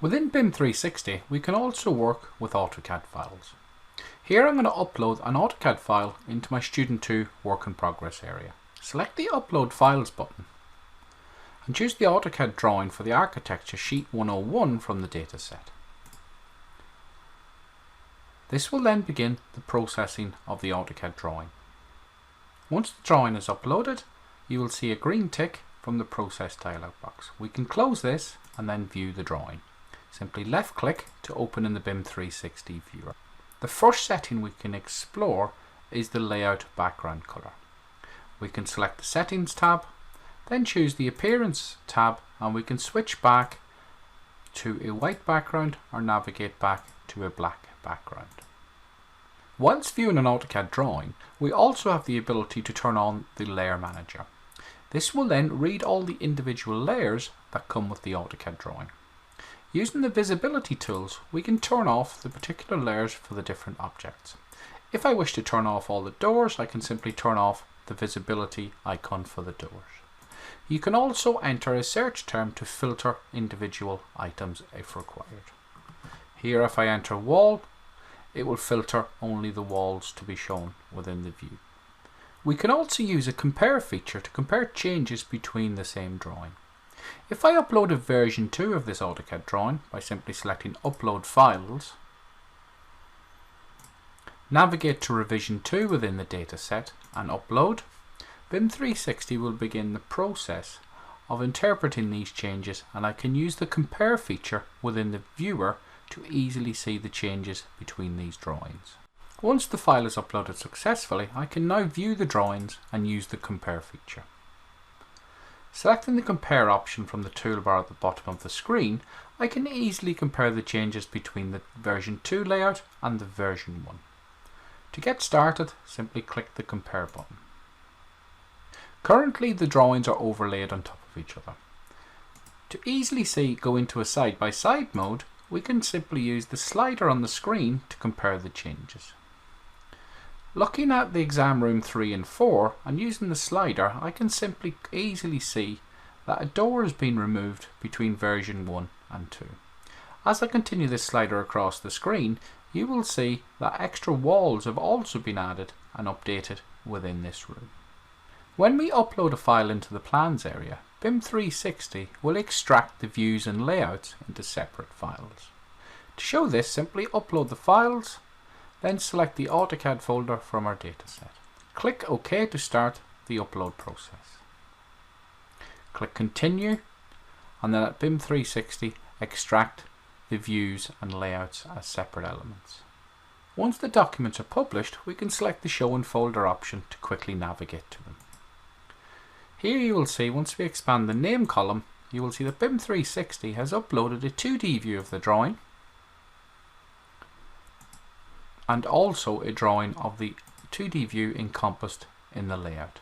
Within BIM360 we can also work with AutoCAD files. Here I'm going to upload an AutoCAD file into my Student 2 Work in Progress area. Select the Upload Files button and choose the AutoCAD drawing for the Architecture Sheet 101 from the dataset. This will then begin the processing of the AutoCAD drawing. Once the drawing is uploaded, you will see a green tick from the Process dialog box. We can close this and then view the drawing. Simply left click to open in the BIM360 viewer. The first setting we can explore is the layout background color. We can select the Settings tab, then choose the Appearance tab, and we can switch back to a white background or navigate back to a black background. Whilst viewing an AutoCAD drawing, we also have the ability to turn on the Layer Manager. This will then read all the individual layers that come with the AutoCAD drawing. Using the visibility tools, we can turn off the particular layers for the different objects. If I wish to turn off all the doors, I can simply turn off the visibility icon for the doors. You can also enter a search term to filter individual items if required. Here, if I enter wall, it will filter only the walls to be shown within the view. We can also use a compare feature to compare changes between the same drawing. If I upload a version 2 of this AutoCAD drawing by simply selecting Upload Files, navigate to Revision 2 within the dataset and upload, BIM360 will begin the process of interpreting these changes, and I can use the compare feature within the viewer to easily see the changes between these drawings. Once the file is uploaded successfully, I can now view the drawings and use the compare feature. Selecting the compare option from the toolbar at the bottom of the screen, I can easily compare the changes between the version 2 layout and the version 1. To get started, simply click the compare button. Currently the drawings are overlaid on top of each other. To easily go into a side-by-side mode, we can simply use the slider on the screen to compare the changes. Looking at the exam room 3 and 4 and using the slider, I can simply easily see that a door has been removed between version 1 and 2. As I continue this slider across the screen, you will see that extra walls have also been added and updated within this room. When we upload a file into the plans area, BIM360 will extract the views and layouts into separate files. To show this, simply upload the files, then select the AutoCAD folder from our dataset. Click OK to start the upload process. Click Continue, and then at BIM360 extract the views and layouts as separate elements. Once the documents are published, we can select the Show in Folder option to quickly navigate to them. Here you will see, once we expand the name column, you will see that BIM360 has uploaded a 2D view of the drawing and also a drawing of the 2D view encompassed in the layout.